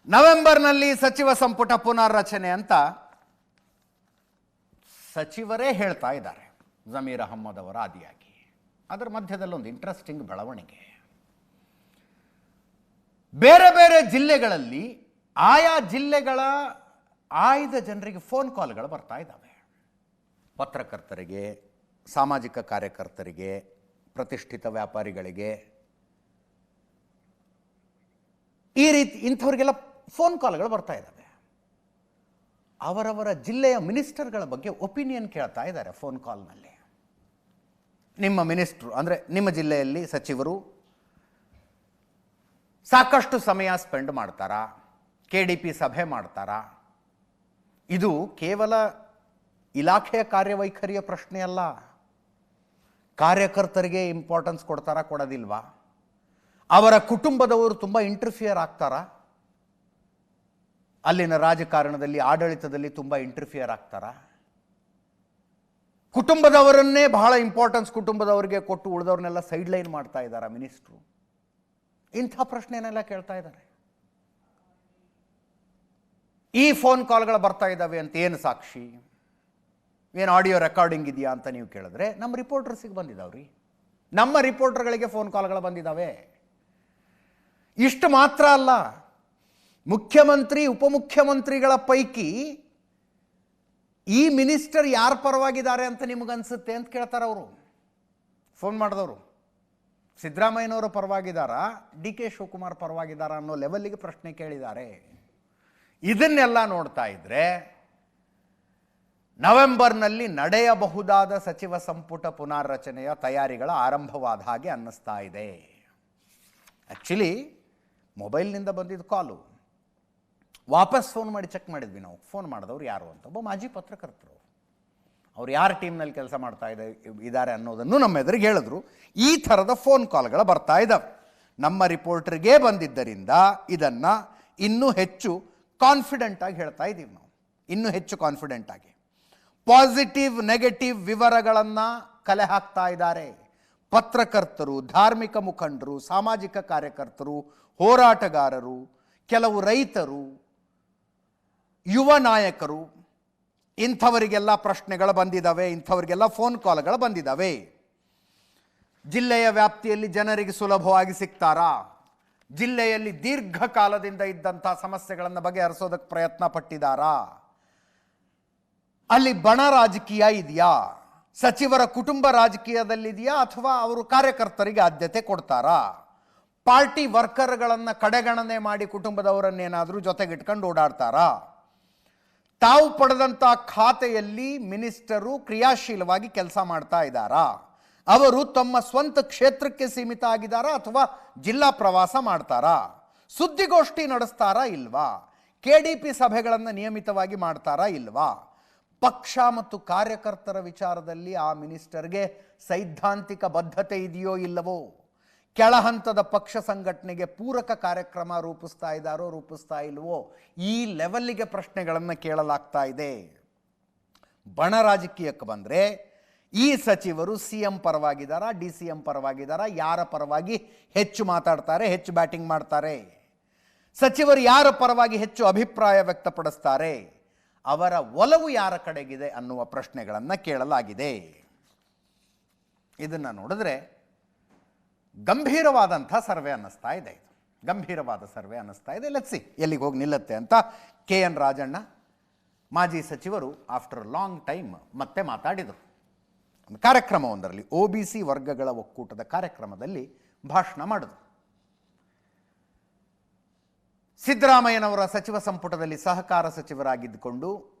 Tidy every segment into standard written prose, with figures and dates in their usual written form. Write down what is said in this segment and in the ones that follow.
ನವೆಂಬರ್ನಲ್ಲಿ ಸಚಿವ ಸಂಪುಟ ಪುನರ್ರಚನೆ ಅಂತ ಸಚಿವರೇ ಹೇಳ್ತಾ ಇದ್ದಾರೆ, ಜಮೀರ್ ಅಹಮ್ಮದ್ ಅವರ ಆದಿಯಾಗಿ. ಅದರ ಮಧ್ಯದಲ್ಲಿ ಒಂದು ಇಂಟ್ರೆಸ್ಟಿಂಗ್ ಬೆಳವಣಿಗೆ. ಬೇರೆ ಬೇರೆ ಜಿಲ್ಲೆಗಳಲ್ಲಿ ಆಯಾ ಜಿಲ್ಲೆಗಳ ಆಯ್ದ ಜನರಿಗೆ ಫೋನ್ ಕಾಲ್ಗಳು ಬರ್ತಾ ಇದ್ದಾವೆ. ಪತ್ರಕರ್ತರಿಗೆ, ಸಾಮಾಜಿಕ ಕಾರ್ಯಕರ್ತರಿಗೆ, ಪ್ರತಿಷ್ಠಿತ ವ್ಯಾಪಾರಿಗಳಿಗೆ, ಈ ರೀತಿ ಇಂಥವ್ರಿಗೆಲ್ಲ ಫೋನ್ ಕಾಲ್ಗಳು ಬರ್ತಾ ಇದ್ದಾವೆ. ಅವರವರ ಜಿಲ್ಲೆಯ ಮಿನಿಸ್ಟರ್ಗಳ ಬಗ್ಗೆ ಒಪಿನಿಯನ್ ಕೇಳ್ತಾ ಇದ್ದಾರೆ ಫೋನ್ ಕಾಲ್ನಲ್ಲಿ. ನಿಮ್ಮ ಮಿನಿಸ್ಟ್ರು ಅಂದರೆ ನಿಮ್ಮ ಜಿಲ್ಲೆಯಲ್ಲಿ ಸಚಿವರು ಸಾಕಷ್ಟು ಸಮಯ ಸ್ಪೆಂಡ್ ಮಾಡ್ತಾರಾ, KDP ಸಭೆ ಮಾಡ್ತಾರಾ? ಇದು ಕೇವಲ ಇಲಾಖೆಯ ಕಾರ್ಯವೈಖರಿಯ ಪ್ರಶ್ನೆ ಅಲ್ಲ. ಕಾರ್ಯಕರ್ತರಿಗೆ ಇಂಪಾರ್ಟೆನ್ಸ್ ಕೊಡ್ತಾರಾ, ಕೊಡೋದಿಲ್ವಾ? ಅವರ ಕುಟುಂಬದವರು ತುಂಬ ಇಂಟರ್ಫಿಯರ್ ಆಗ್ತಾರಾ? ಅಲ್ಲಿನ ರಾಜಕಾರಣದಲ್ಲಿ, ಆಡಳಿತದಲ್ಲಿ ತುಂಬ ಇಂಟರ್ಫಿಯರ್ ಆಗ್ತಾರಾ? ಕುಟುಂಬದವರನ್ನೇ ಬಹಳ ಇಂಪಾರ್ಟೆನ್ಸ್ ಕುಟುಂಬದವರಿಗೆ ಕೊಟ್ಟು ಉಳಿದವ್ರನ್ನೆಲ್ಲ ಸೈಡ್ ಲೈನ್ ಮಾಡ್ತಾ ಇದ್ದಾರಾ ಮಿನಿಸ್ಟ್ರು? ಇಂಥ ಪ್ರಶ್ನೆನೆಲ್ಲ ಕೇಳ್ತಾ ಇದ್ದಾರೆ. ಈ ಫೋನ್ ಕಾಲ್ಗಳು ಬರ್ತಾ ಇದ್ದಾವೆ ಅಂತ ಏನು ಸಾಕ್ಷಿ? ಏನು ಆಡಿಯೋ ರೆಕಾರ್ಡಿಂಗ್ ಇದೆಯಾ ಅಂತ ನೀವು ಕೇಳಿದ್ರೆ, ನಮ್ಮ ರಿಪೋರ್ಟರ್ಸಿಗೆ ಬಂದಿದ್ದಾವ್ರಿ. ನಮ್ಮ ರಿಪೋರ್ಟರ್ಗಳಿಗೆ ಫೋನ್ ಕಾಲ್ಗಳು ಬಂದಿದ್ದಾವೆ. ಇಷ್ಟು ಮಾತ್ರ ಅಲ್ಲ, ಮುಖ್ಯಮಂತ್ರಿ ಉಪಮುಖ್ಯಮಂತ್ರಿಗಳ ಪೈಕಿ ಈ ಮಿನಿಸ್ಟರ್ ಯಾರ ಪರವಾಗಿದ್ದಾರೆ ಅಂತ ನಿಮಗನ್ಸುತ್ತೆ ಅಂತ ಕೇಳ್ತಾರೆ ಅವರು ಫೋನ್ ಮಾಡಿದವರು. ಸಿದ್ದರಾಮಯ್ಯನವರ ಪರವಾಗಿದ್ದಾರಾ, DK ಶಿವಕುಮಾರ್ ಪರವಾಗಿದ್ದಾರಾ ಅನ್ನೋ ಲೆವೆಲ್ಗೆ ಪ್ರಶ್ನೆ ಕೇಳಿದ್ದಾರೆ. ಇದನ್ನೆಲ್ಲ ನೋಡ್ತಾ ಇದ್ರೆ ನವೆಂಬರ್ನಲ್ಲಿ ನಡೆಯಬಹುದಾದ ಸಚಿವ ಸಂಪುಟ ಪುನಾರಚನೆಯ ತಯಾರಿಗಳ ಆರಂಭವಾದ ಹಾಗೆ ಅನ್ನಿಸ್ತಾ ಇದೆ. ಆ್ಯಕ್ಚುಲಿ ಮೊಬೈಲ್ನಿಂದ ಬಂದಿದ್ದ ಕಾಲು ವಾಪಸ್ ಫೋನ್ ಮಾಡಿ ಚೆಕ್ ಮಾಡಿದ್ವಿ ನಾವು. ಫೋನ್ ಮಾಡಿದವ್ರು ಯಾರು ಅಂತ ಒಬ್ಬ ಮಾಜಿ ಪತ್ರಕರ್ತರು. ಅವ್ರು ಯಾರ ಟೀಮ್ನಲ್ಲಿ ಕೆಲಸ ಮಾಡ್ತಾ ಇದ್ದಾರೆ ಅನ್ನೋದನ್ನು ನಮ್ಮ ಎದುರಿಗೆ ಹೇಳಿದ್ರು. ಈ ಥರದ ಫೋನ್ ಕಾಲ್ಗಳು ಬರ್ತಾ ಇದ್ದಾವೆ. ನಮ್ಮ ರಿಪೋರ್ಟರ್ಗೆ ಬಂದಿದ್ದರಿಂದ ಇದನ್ನು ಇನ್ನೂ ಹೆಚ್ಚು ಕಾನ್ಫಿಡೆಂಟ್ ಆಗಿ ಹೇಳ್ತಾ ಇದ್ದೀವಿ ನಾವು. ಇನ್ನೂ ಹೆಚ್ಚು ಕಾನ್ಫಿಡೆಂಟ್ ಆಗಿ ಪಾಸಿಟಿವ್ ನೆಗೆಟಿವ್ ವಿವರಗಳನ್ನು ಕಲೆ ಹಾಕ್ತಾ ಇದ್ದಾರೆ ಪತ್ರಕರ್ತರು, ಧಾರ್ಮಿಕ ಮುಖಂಡರು, ಸಾಮಾಜಿಕ ಕಾರ್ಯಕರ್ತರು, ಹೋರಾಟಗಾರರು, ಕೆಲವು ರೈತರು, ಯುವ ನಾಯಕರು. ಇಂಥವರಿಗೆಲ್ಲ ಪ್ರಶ್ನೆಗಳು ಬಂದಿದ್ದಾವೆ, ಇಂಥವರಿಗೆಲ್ಲ ಫೋನ್ ಕಾಲ್ಗಳು ಬಂದಿದ್ದಾವೆ. ಜಿಲ್ಲೆಯ ವ್ಯಾಪ್ತಿಯಲ್ಲಿ ಜನರಿಗೆ ಸುಲಭವಾಗಿ ಸಿಗ್ತಾರಾ? ಜಿಲ್ಲೆಯಲ್ಲಿ ದೀರ್ಘಕಾಲದಿಂದ ಇದ್ದಂಥ ಸಮಸ್ಯೆಗಳನ್ನು ಬಗೆಹರಿಸೋದಕ್ಕೆ ಪ್ರಯತ್ನ ಪಟ್ಟಿದ್ದಾರಾ? ಅಲ್ಲಿ ಬಣ ರಾಜಕೀಯ ಇದೆಯಾ? ಸಚಿವರ ಕುಟುಂಬ ರಾಜಕೀಯದಲ್ಲಿದೆಯಾ ಅಥವಾ ಅವರು ಕಾರ್ಯಕರ್ತರಿಗೆ ಆದ್ಯತೆ ಕೊಡ್ತಾರಾ? ಪಾರ್ಟಿ ವರ್ಕರ್ಗಳನ್ನು ಕಡೆಗಣನೆ ಮಾಡಿ ಕುಟುಂಬದವರನ್ನೇನಾದರೂ ಜೊತೆಗಿಟ್ಕೊಂಡು ಓಡಾಡ್ತಾರಾ? ತಾವು ಪಡೆದಂಥ ಖಾತೆಯಲ್ಲಿ ಮಿನಿಸ್ಟರು ಕ್ರಿಯಾಶೀಲವಾಗಿ ಕೆಲಸ ಮಾಡ್ತಾ ಇದ್ದಾರಾ? ಅವರು ತಮ್ಮ ಸ್ವಂತ ಕ್ಷೇತ್ರಕ್ಕೆ ಸೀಮಿತ ಆಗಿದ್ದಾರಾ ಅಥವಾ ಜಿಲ್ಲಾ ಪ್ರವಾಸ ಮಾಡ್ತಾರಾ? ಸುದ್ದಿಗೋಷ್ಠಿ ನಡೆಸ್ತಾರಾ ಇಲ್ವಾ? KDP ಸಭೆಗಳನ್ನು ನಿಯಮಿತವಾಗಿ ಮಾಡ್ತಾರಾ ಇಲ್ವಾ? ಪಕ್ಷ ಮತ್ತು ಕಾರ್ಯಕರ್ತರ ವಿಚಾರದಲ್ಲಿ ಆ ಮಿನಿಸ್ಟರ್ಗೆ ಸೈದ್ಧಾಂತಿಕ ಬದ್ಧತೆ ಇದೆಯೋ ಇಲ್ಲವೋ? ಕೆಳ ಹಂತದ ಪಕ್ಷ ಸಂಘಟನೆಗೆ ಪೂರಕ ಕಾರ್ಯಕ್ರಮ ರೂಪಿಸ್ತಾ ಇದ್ದಾರೋ, ರೂಪಿಸ್ತಾ ಇಲ್ವೋ? ಈ ಲೆವೆಲ್ಲಿಗೆ ಪ್ರಶ್ನೆಗಳನ್ನು ಕೇಳಲಾಗ್ತಾ ಇದೆ. ಬಣ ರಾಜಕೀಯಕ್ಕೆ ಬಂದರೆ ಈ ಸಚಿವರು CM ಪರವಾಗಿದ್ದಾರಾ, DCM ಪರವಾಗಿದ್ದಾರಾ? ಯಾರ ಪರವಾಗಿ ಹೆಚ್ಚು ಮಾತಾಡ್ತಾರೆ, ಹೆಚ್ಚು ಬ್ಯಾಟಿಂಗ್ ಮಾಡ್ತಾರೆ? ಸಚಿವರು ಯಾರ ಪರವಾಗಿ ಹೆಚ್ಚು ಅಭಿಪ್ರಾಯ ವ್ಯಕ್ತಪಡಿಸ್ತಾರೆ? ಅವರ ಒಲವು ಯಾರ ಕಡೆಗಿದೆ ಅನ್ನುವ ಪ್ರಶ್ನೆಗಳನ್ನು ಕೇಳಲಾಗಿದೆ. ಇದನ್ನು ನೋಡಿದ್ರೆ ಗಂಭೀರವಾದಂಥ ಸರ್ವೆ ಅನ್ನಿಸ್ತಾ ಇದೆ. ಇದು ಗಂಭೀರವಾದ ಸರ್ವೆ ಅನ್ನಿಸ್ತಾ ಇದೆ. ಲೆಟ್ಸಿ ಎಲ್ಲಿಗೆ ಹೋಗಿ ನಿಲ್ಲುತ್ತೆ ಅಂತ. KN ರಾಜಣ್ಣ ಮಾಜಿ ಸಚಿವರು ಆಫ್ಟರ್ ಲಾಂಗ್ ಟೈಮ್ ಮತ್ತೆ ಮಾತಾಡಿದರು. ಒಂದು ಕಾರ್ಯಕ್ರಮವೊಂದರಲ್ಲಿ, OBC ವರ್ಗಗಳ ಒಕ್ಕೂಟದ ಕಾರ್ಯಕ್ರಮದಲ್ಲಿ ಭಾಷಣ ಮಾಡಿದರು. ಸಿದ್ದರಾಮಯ್ಯನವರ ಸಚಿವ ಸಂಪುಟದಲ್ಲಿ ಸಹಕಾರ ಸಚಿವರಾಗಿದ್ದುಕೊಂಡು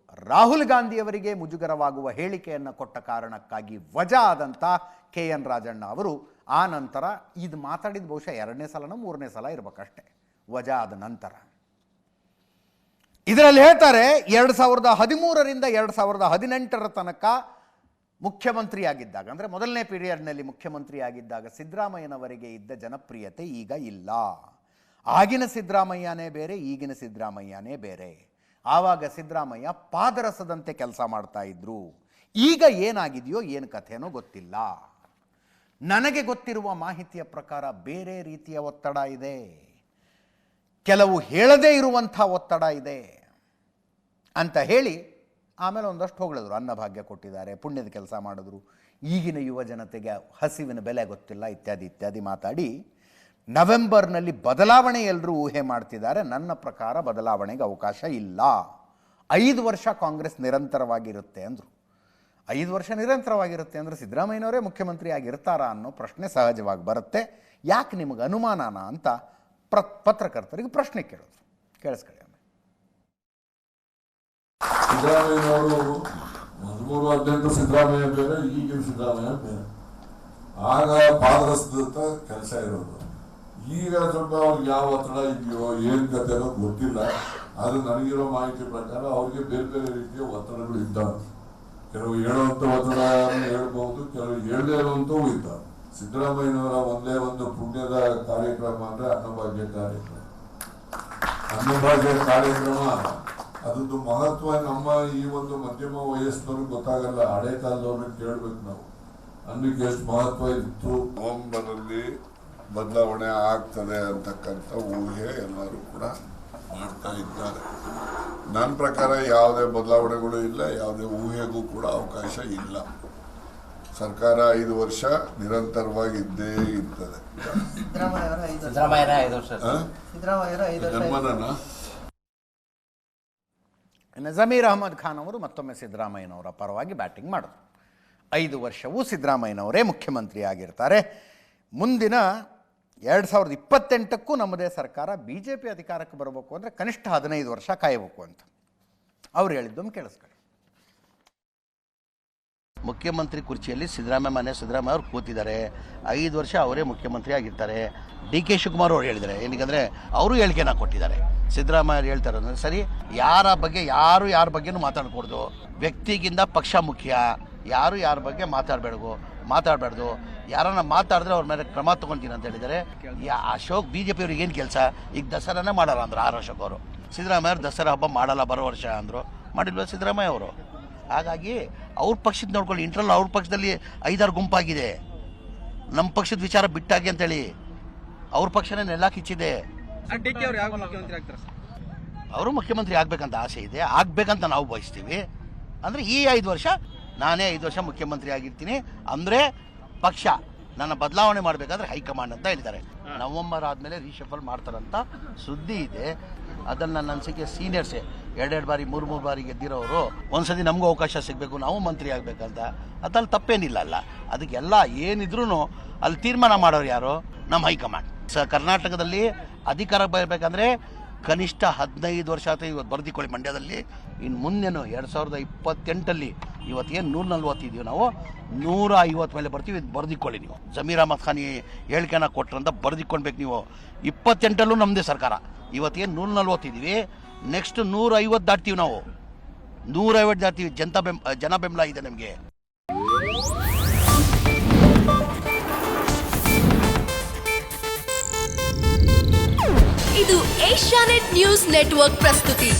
ರಾಹುಲ್ ಗಾಂಧಿಯವರಿಗೆ ಮುಜುಗರವಾಗುವ ಹೇಳಿಕೆಯನ್ನು ಕೊಟ್ಟ ಕಾರಣಕ್ಕಾಗಿ ವಜಾ ಆದಂಥ KN ರಾಜಣ್ಣ ಅವರು ಆ ನಂತರ ಇದು ಮಾತಾಡಿದ ಬಹುಶಃ 2ನೇ ಸಲನೋ 3ನೇ ಸಲ ಇರಬೇಕಷ್ಟೆ, ವಜಾ ಆದ ನಂತರ. ಇದರಲ್ಲಿ ಹೇಳ್ತಾರೆ, 2013ರಿಂದ 2018 ತನಕ ಮುಖ್ಯಮಂತ್ರಿಯಾಗಿದ್ದಾಗ, ಅಂದರೆ ಮೊದಲನೇ ಪೀರಿಯಡ್ನಲ್ಲಿ ಮುಖ್ಯಮಂತ್ರಿಯಾಗಿದ್ದಾಗ ಸಿದ್ದರಾಮಯ್ಯನವರಿಗೆ ಇದ್ದ ಜನಪ್ರಿಯತೆ ಈಗ ಇಲ್ಲ. ಆಗಿನ ಸಿದ್ದರಾಮಯ್ಯನೇ ಬೇರೆ, ಈಗಿನ ಸಿದ್ದರಾಮಯ್ಯನೇ ಬೇರೆ. ಆವಾಗ ಸಿದ್ದರಾಮಯ್ಯ ಪಾದರಸದಂತೆ ಕೆಲಸ ಮಾಡ್ತಾ ಇದ್ರು. ಈಗ ಏನಾಗಿದೆಯೋ ಏನು ಕಥೆನೋ ಗೊತ್ತಿಲ್ಲ. ನನಗೆ ಗೊತ್ತಿರುವ ಮಾಹಿತಿಯ ಪ್ರಕಾರ ಬೇರೆ ರೀತಿಯ ಒತ್ತಡ ಇದೆ. ಕೆಲವು ಹೇಳದೇ ಇರುವಂಥ ಒತ್ತಡ ಇದೆ ಅಂತ ಹೇಳಿ ಆಮೇಲೆ ಒಂದಷ್ಟು ಹೊಗಳಿದ್ರು. ಅನ್ನಭಾಗ್ಯ ಕೊಟ್ಟಿದ್ದಾರೆ, ಪುಣ್ಯದ ಕೆಲಸ ಮಾಡಿದ್ರು, ಈಗಿನ ಯುವ ಜನತೆಗೆ ಹಸಿವಿನ ಬೆಲೆ ಗೊತ್ತಿಲ್ಲ, ಇತ್ಯಾದಿ ಇತ್ಯಾದಿ ಮಾತಾಡಿ ನವೆಂಬರ್ನಲ್ಲಿ ಬದಲಾವಣೆ ಎಲ್ಲರೂ ಊಹೆ ಮಾಡ್ತಿದ್ದಾರೆ. ನನ್ನ ಪ್ರಕಾರ ಬದಲಾವಣೆಗೆ ಅವಕಾಶ ಇಲ್ಲ. 5 ವರ್ಷ ಕಾಂಗ್ರೆಸ್ ನಿರಂತರವಾಗಿರುತ್ತೆ ಅಂದರು. 5 ವರ್ಷ ನಿರಂತರವಾಗಿರುತ್ತೆ ಅಂದರೆ ಸಿದ್ದರಾಮಯ್ಯನವರೇ ಮುಖ್ಯಮಂತ್ರಿ ಆಗಿರ್ತಾರಾ ಅನ್ನೋ ಪ್ರಶ್ನೆ ಸಹಜವಾಗಿ ಬರುತ್ತೆ. ಯಾಕೆ ನಿಮಗೆ ಅನುಮಾನನ ಅಂತ ಪತ್ರಕರ್ತರಿಗೆ ಪ್ರಶ್ನೆ ಕೇಳಿದ್ರು. ಕೇಳಿಸ್ಕೊಳ್ಳಿ. ಸಿದ್ದರಾಮಯ್ಯನವರು 13-18 ಸಿದ್ದರಾಮಯ್ಯ ಬೇರೆ, ಈಗಿನ ಸಿದ್ದರಾಮಯ್ಯ ಬೇರೆ. ಆಗ ಪಾದರಸದ ಕೆಲಸ ಇರೋದು. ಈಗ ಸ್ವಲ್ಪ ಅವ್ರಿಗೆ ಯಾವ ಒತ್ತಡ ಇದೆಯೋ ಏನ್ ಕತೆ ಅನ್ನೋದು ಗೊತ್ತಿಲ್ಲ. ಆದ್ರೆ ನನಗಿರೋ ಮಾಹಿತಿ ಪ್ರಕಾರ ಅವ್ರಿಗೆ ಬೇರೆ ಬೇರೆ ರೀತಿಯ ಒತ್ತಡಗಳು ಇದ್ದಾವೆ. ಕೆಲವು ಹೇಳುವಂತ ಒತ್ತಡ ಹೇಳ್ಬಹುದು, ಕೆಲವು ಹೇಳದೇ ಇರುವಂತವೂ ಇದ್ದಾವೆ. ಸಿದ್ದರಾಮಯ್ಯನವರ ಒಂದೇ ಒಂದು ಪುಣ್ಯದ ಕಾರ್ಯಕ್ರಮ ಅಂದ್ರೆ ಅನ್ನಭಾಗ್ಯ ಕಾರ್ಯಕ್ರಮ. ಅನ್ನಭಾಗ್ಯ ಕಾರ್ಯಕ್ರಮ ಅದ್ರದ್ದು ಮಹತ್ವ ನಮ್ಮ ಈ ಒಂದು ಮಧ್ಯಮ ವಯಸ್ಸಿನವ್ರಿಗೆ ಗೊತ್ತಾಗಲ್ಲ. ಹಳೆ ಕಾಲದವ್ರನ್ನ ಕೇಳ್ಬೇಕು ನಾವು. ಅನ್ನಕ್ಕೆ ಎಷ್ಟು ಮಹತ್ವ ಇತ್ತು. ನವೆಂಬರ್ ಅಲ್ಲಿ ಬದಲಾವಣೆ ಆಗ್ತದೆ ಅಂತಕ್ಕಂಥ ಊಹೆ ಎಲ್ಲರೂ ಕೂಡ ಮಾಡ್ತಾ ಇದ್ದಾರೆ. ನನ್ನ ಪ್ರಕಾರ ಯಾವುದೇ ಬದಲಾವಣೆಗಳು ಇಲ್ಲ, ಯಾವುದೇ ಊಹೆಗೂ ಕೂಡ ಅವಕಾಶ ಇಲ್ಲ. ಸರ್ಕಾರ 5 ವರ್ಷ ನಿರಂತರವಾಗಿ ಇದ್ದೇ ಇರ್ತದೆ. ಇನ್ನು ಜಮೀರ್ ಅಹಮದ್ ಖಾನ್ ಅವರು ಮತ್ತೊಮ್ಮೆ ಸಿದ್ದರಾಮಯ್ಯನವರ ಪರವಾಗಿ ಬ್ಯಾಟಿಂಗ್ ಮಾಡಿದ್ರು. 5 ವರ್ಷವೂ ಸಿದ್ದರಾಮಯ್ಯನವರೇ ಮುಖ್ಯಮಂತ್ರಿ ಆಗಿರ್ತಾರೆ. ಮುಂದಿನ 2028ಕ್ಕೂ ನಮ್ಮದೇ ಸರ್ಕಾರ BJP ಅಧಿಕಾರಕ್ಕೆ ಬರಬೇಕು ಅಂದರೆ ಕನಿಷ್ಠ 15 ವರ್ಷ ಕಾಯಬೇಕು ಅಂತ ಅವ್ರು ಹೇಳಿದ್ದೊಮ್ಮೆ ಕೇಳಿಸ್ಕೊಳ್ಳಿ. ಮುಖ್ಯಮಂತ್ರಿ ಕುರ್ಚಿಯಲ್ಲಿ ಸಿದ್ದರಾಮಯ್ಯ ಅವರು ಕೂತಿದ್ದಾರೆ. 5 ವರ್ಷ ಅವರೇ ಮುಖ್ಯಮಂತ್ರಿ ಆಗಿರ್ತಾರೆ. DK ಶಿವಕುಮಾರ್ ಅವರು ಹೇಳಿದ್ದಾರೆ. ಏನಕ್ಕೆ ಅವರು ಹೇಳಿಕೆನ ಕೊಟ್ಟಿದ್ದಾರೆ. ಸಿದ್ದರಾಮಯ್ಯ ಹೇಳ್ತಾರೆ ಅಂದರೆ ಸರಿ, ಯಾರ ಬಗ್ಗೆನೂ ಮಾತಾಡಕೂಡ್ದು, ವ್ಯಕ್ತಿಗಿಂತ ಪಕ್ಷ ಮುಖ್ಯ, ಯಾರ ಬಗ್ಗೆ ಮಾತಾಡಬಾರ್ದು, ಯಾರನ್ನ ಮಾತಾಡಿದ್ರೆ ಅವ್ರ ಮೇಲೆ ಕ್ರಮ ತೊಗೊಳ್ತೀನಿ ಅಂತ ಹೇಳಿದ್ದಾರೆ. ಅಶೋಕ್ BJP ಅವ್ರಿಗೆ ಏನು ಕೆಲಸ? ಈಗ ದಸರಾನೇ ಮಾಡಲ್ಲ ಅಂದರು ಅಶೋಕ್ ಅವರು. ಸಿದ್ದರಾಮಯ್ಯ ಅವರು ದಸರಾ ಹಬ್ಬ ಮಾಡಲ್ಲ ಬರೋ ವರ್ಷ ಅಂದರು. ಮಾಡಿಲ್ವ ಸಿದ್ದರಾಮಯ್ಯ ಅವರು? ಹಾಗಾಗಿ ಅವ್ರ ಪಕ್ಷದ ನೋಡ್ಕೊಳ್ಳಿ. ಇಂಟ್ರಲ್ ಅವ್ರ ಪಕ್ಷದಲ್ಲಿ 5-6 ಗುಂಪಾಗಿದೆ. ನಮ್ಮ ಪಕ್ಷದ ವಿಚಾರ ಬಿಟ್ಟಾಗಿ ಅಂತೇಳಿ ಅವ್ರ ಪಕ್ಷನೇ ನೆಲ ಕಿಚ್ಚಿದೆ. ಅವರು ಮುಖ್ಯಮಂತ್ರಿ ಆಗ್ಬೇಕಂತ ಆಸೆ ಇದೆ, ಆಗ್ಬೇಕಂತ ನಾವು ಬಯಸ್ತೀವಿ. ಅಂದರೆ ಈ 5 ವರ್ಷ ನಾನೇ 5 ವರ್ಷ ಮುಖ್ಯಮಂತ್ರಿ ಆಗಿರ್ತೀನಿ ಅಂದರೆ ಪಕ್ಷ ನನ್ನ ಬದಲಾವಣೆ ಮಾಡಬೇಕಾದ್ರೆ ಹೈಕಮಾಂಡ್ ಅಂತ ಹೇಳಿದ್ದಾರೆ. ನವೆಂಬರ್ ಆದಮೇಲೆ ರೀಶಫಲ್ ಮಾಡ್ತಾರಂತ ಸುದ್ದಿ ಇದೆ. ಅದನ್ನು ನನ್ನ ಅನಿಸಿಕೆ ಸೀನಿಯರ್ಸೇ 2 ಬಾರಿ 3 ಬಾರಿ ಗೆದ್ದಿರೋರು ಒಂದ್ಸತಿ ನಮಗೂ ಅವಕಾಶ ಸಿಗಬೇಕು, ನಾವು ಮಂತ್ರಿ ಆಗಬೇಕಂತ. ಅದ್ರಲ್ಲಿ ತಪ್ಪೇನಿಲ್ಲ ಅಲ್ಲ. ಅದಕ್ಕೆಲ್ಲ ಏನಿದ್ರು ಅಲ್ಲಿ ತೀರ್ಮಾನ ಮಾಡೋರು ಯಾರು? ನಮ್ಮ ಹೈಕಮಾಂಡ್. ಕರ್ನಾಟಕದಲ್ಲಿ ಅಧಿಕಾರ ಬರಬೇಕಂದ್ರೆ ಕನಿಷ್ಠ 15 ವರ್ಷ ಆಯ್ತು. ಇವತ್ತು ಬರ್ದಿಕೊಳ್ಳಿ ಮಂಡ್ಯದಲ್ಲಿ. ಇನ್ನು ಮುಂದೆನು 2028ಅಲ್ಲಿ ಇವತ್ತೇನು 140 ಇದೀವಿ ನಾವು, 150 ಮೇಲೆ ಬರ್ತೀವಿ. ಇದು ಬರ್ದಿಕೊಳ್ಳಿ ನೀವು. ಜಮೀರ್ ಅಹಮದ್ ಖಾನ್ ಹೇಳಿಕೆನ ಕೊಟ್ರಂತ ಬರ್ದಿಕೊಳ್ಬೇಕು ನೀವು. 28ಅಲ್ಲೂ ನಮ್ಮದೇ ಸರ್ಕಾರ. ಇವತ್ತೇನು 140 ಇದೀವಿ, ನೆಕ್ಸ್ಟ್ 150 ದಾಟ್ತೀವಿ ನಾವು. 150 ದಾಟ್ತೀವಿ. ಜನ ಬೆಂಬಲ ಇದೆ ನಮಗೆ. ಇದು ಏಷ್ಯಾನೆಟ್ ನ್ಯೂಸ್ ನೆಟ್ವರ್ಕ್ ಪ್ರಸ್ತುತಿ.